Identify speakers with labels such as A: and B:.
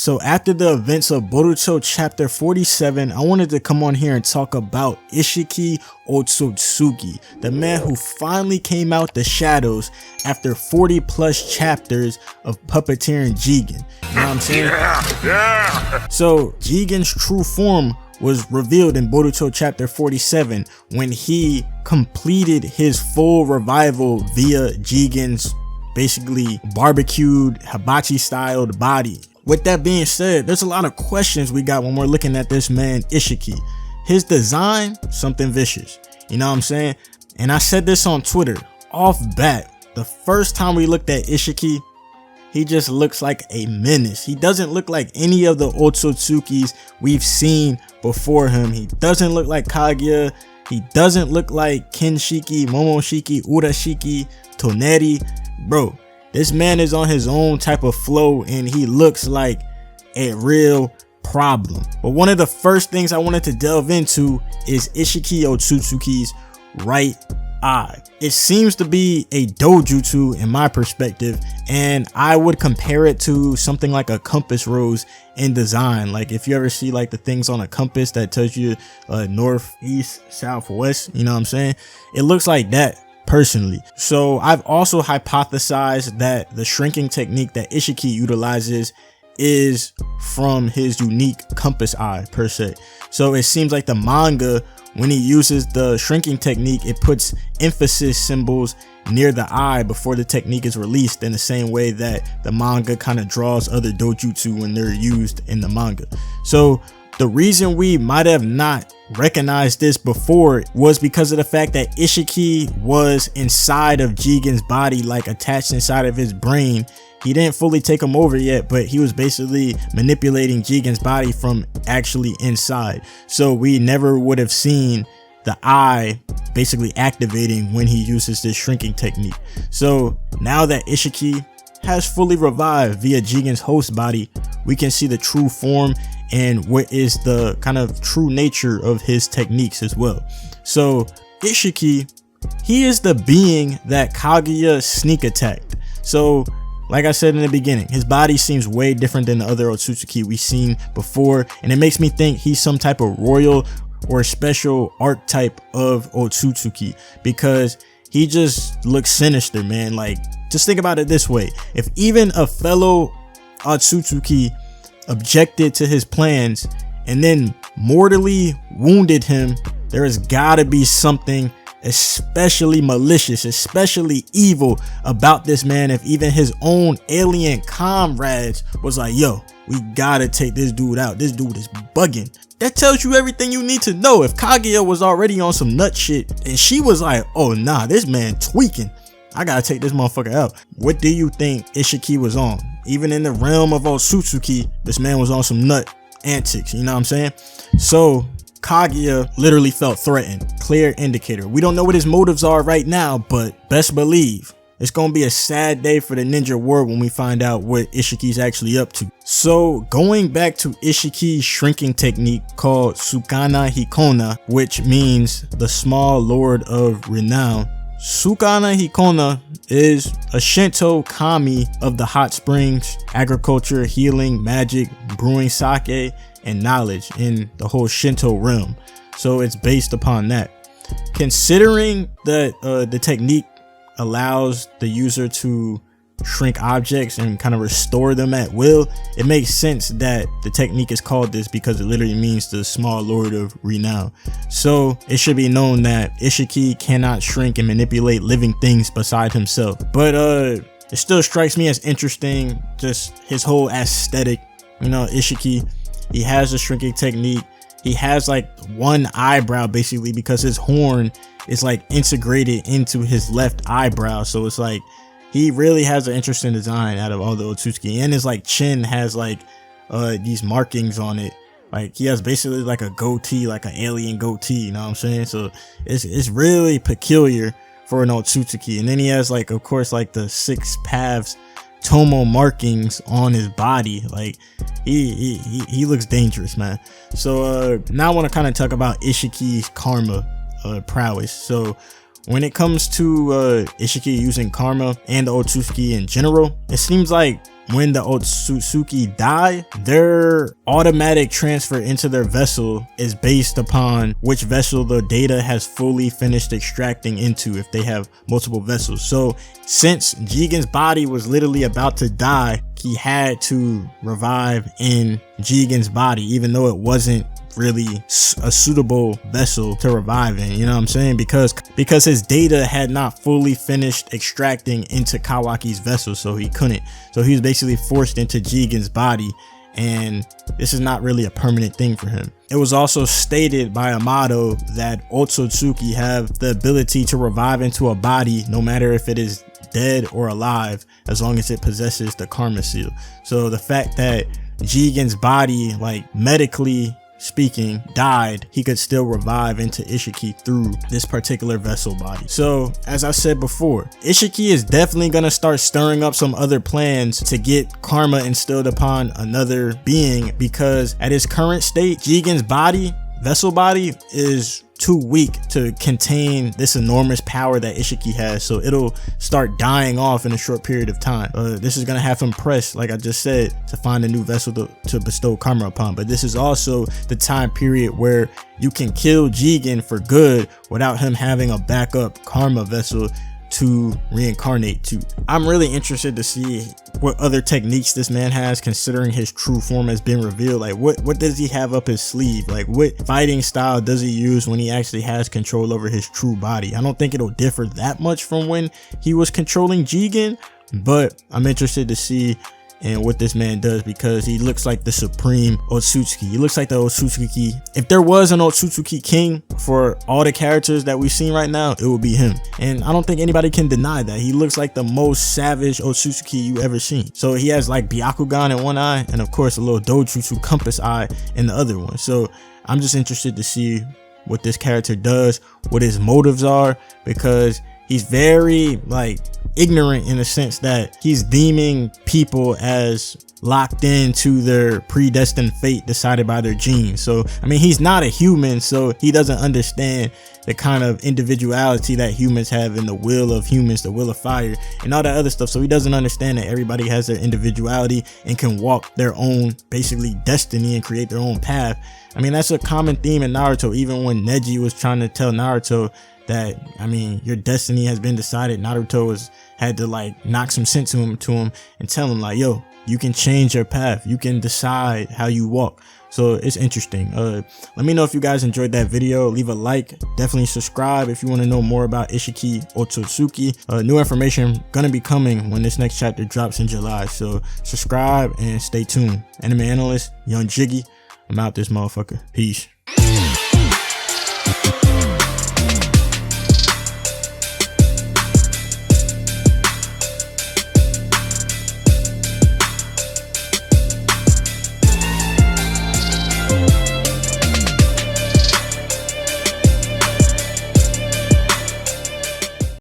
A: So after the events of Boruto Chapter 47, I wanted to come on here and talk about ISSHIKI Otsutsuki, the man who finally came out the shadows after 40 plus chapters of puppeteering Jigen. You know what I'm saying? Yeah. So Jigen's true form was revealed in Boruto Chapter 47 when he completed his full revival via Jigen's basically barbecued hibachi styled body. With that being said, there's a lot of questions we got when we're looking at this man ISSHIKI. His design, something vicious, you know what I'm saying? And I said this on Twitter off bat, the first time we looked at ISSHIKI, he just looks like a menace. He doesn't look like any of the Otsutsukis we've seen before him. He doesn't look like Kaguya. He doesn't look like Kenshiki, Momoshiki, Urashiki, Toneri. Bro, this man is on his own type of flow and he looks like a real problem. But one of the first things I wanted to delve into is ISSHIKI Otsutsuki's right eye. It seems to be a dojutsu in my perspective, and I would compare it to something like a compass rose in design. Like if you ever see like the things on a compass that tells you north, east, south, west, you know what I'm saying? It looks like that personally. So I've also hypothesized that the shrinking technique that ISSHIKI utilizes is from his unique compass eye per se. So it seems like the manga, when he uses the shrinking technique, it puts emphasis symbols near the eye before the technique is released, in the same way that the manga kind of draws other dojutsu when they're used in the manga. So the reason we might have not recognized this before was because of the fact that ISSHIKI was inside of Jigen's body, like attached inside of his brain. He didn't fully take him over yet, but he was basically manipulating Jigen's body from actually inside. So we never would have seen the eye basically activating when he uses this shrinking technique. So now that ISSHIKI has fully revived via Jigen's host body, we can see the true form and what is the kind of true nature of his techniques as well. So ISSHIKI, he is the being that Kaguya sneak attacked. So like I said in the beginning, his body seems way different than the other Otsutsuki we've seen before, and it makes me think he's some type of royal or special archetype of Otsutsuki, because he just looks sinister, man. Like, just think about it this way: if even a fellow Otsutsuki objected to his plans and then mortally wounded him, there has got to be something especially malicious, especially evil about this man. If even his own alien comrades was like, yo, we gotta take this dude out, this dude is bugging. That tells you everything you need to know. If Kaguya was already on some nut shit and she was like, oh nah, this man tweaking, I gotta take this motherfucker out, what do you think ISSHIKI was on? Even in the realm of Otsutsuki, this man was on some nut antics, you know what I'm saying? So Kaguya literally felt threatened. Clear indicator. We don't know what his motives are right now, but best believe it's gonna be a sad day for the ninja world when we find out what ISSHIKI's actually up to. So going back to ISSHIKI's shrinking technique called Sukana Hikona, which means the small lord of renown. Sukana Hikona is a Shinto kami of the hot springs, agriculture, healing, magic, brewing sake, and knowledge in the whole Shinto realm. So it's based upon that. Considering that the technique allows the user to shrink objects and kind of restore them at will, it makes sense that the technique is called this, because it literally means the small lord of renown. So it should be known that ISSHIKI cannot shrink and manipulate living things beside himself. But it still strikes me as interesting, just his whole aesthetic. You know, ISSHIKI, he has a shrinking technique. He has like one eyebrow basically, because his horn is like integrated into his left eyebrow. So it's like he really has an interesting design out of all the Otsutsuki, and his like chin has like these markings on it. Like he has basically like a goatee, like an alien goatee, you know what I'm saying? So it's really peculiar for an Otsutsuki. And then he has like, of course, like the 6 paths Tomo markings on his body. Like he looks dangerous, man. So now I want to kind of talk about ISSHIKI's karma prowess. So when it comes to ISSHIKI using karma and the Otsutsuki in general, it seems like when the Otsutsuki die, their automatic transfer into their vessel is based upon which vessel the data has fully finished extracting into, if they have multiple vessels. So since Jigen's body was literally about to die, he had to revive in Jigen's body, even though it wasn't really a suitable vessel to revive in, you know what I'm saying? Because his data had not fully finished extracting into Kawaki's vessel, so he couldn't. So he was basically forced into Jigen's body, and this is not really a permanent thing for him. It was also stated by Amado that Otsutsuki have the ability to revive into a body no matter if it is dead or alive, as long as it possesses the karma seal. So the fact that Jigen's body, like medically speaking, died, he could still revive into Ishiki through this particular vessel body. So as I said before, Ishiki is definitely gonna start stirring up some other plans to get karma instilled upon another being, because at his current state, Jigen's body, vessel body, is too weak to contain this enormous power that Ishiki has, so it'll start dying off in a short period of time. This is gonna have him press, like I just said, to find a new vessel to bestow karma upon. But this is also the time period where you can kill Jigen for good without him having a backup karma vessel to reincarnate to. I'm really interested to see what other techniques this man has, considering his true form has been revealed. Like what does he have up his sleeve? Like what fighting style does he use when he actually has control over his true body? I don't think it'll differ that much from when he was controlling Jigen, but I'm interested to see and what this man does, because he looks like the supreme Otsutsuki. He looks like the Otsutsuki. If there was an Otsutsuki king for all the characters that we've seen right now, it would be him. And I don't think anybody can deny that. He looks like the most savage Otsutsuki you ever seen. So he has like Byakugan in one eye, and of course a little Dojutsu compass eye in the other one. So I'm just interested to see what this character does, what his motives are, because he's very like ignorant in the sense that he's deeming people as locked into their predestined fate decided by their genes. So I mean, he's not a human, so he doesn't understand the kind of individuality that humans have in the will of humans, the will of fire and all that other stuff. So he doesn't understand that everybody has their individuality and can walk their own basically destiny and create their own path. I mean, that's a common theme in Naruto. Even when Neji was trying to tell Naruto that, I mean, your destiny has been decided, Naruto had to like knock some sense to him and tell him like, yo, you can change your path, you can decide how you walk. So it's interesting. Let me know if you guys enjoyed that video. Leave a like, definitely subscribe if you want to know more about Ishiki Otsutsuki. New information gonna be coming when this next chapter drops in July, so subscribe and stay tuned. Anime analyst Young Jiggy, I'm out this motherfucker. Peace.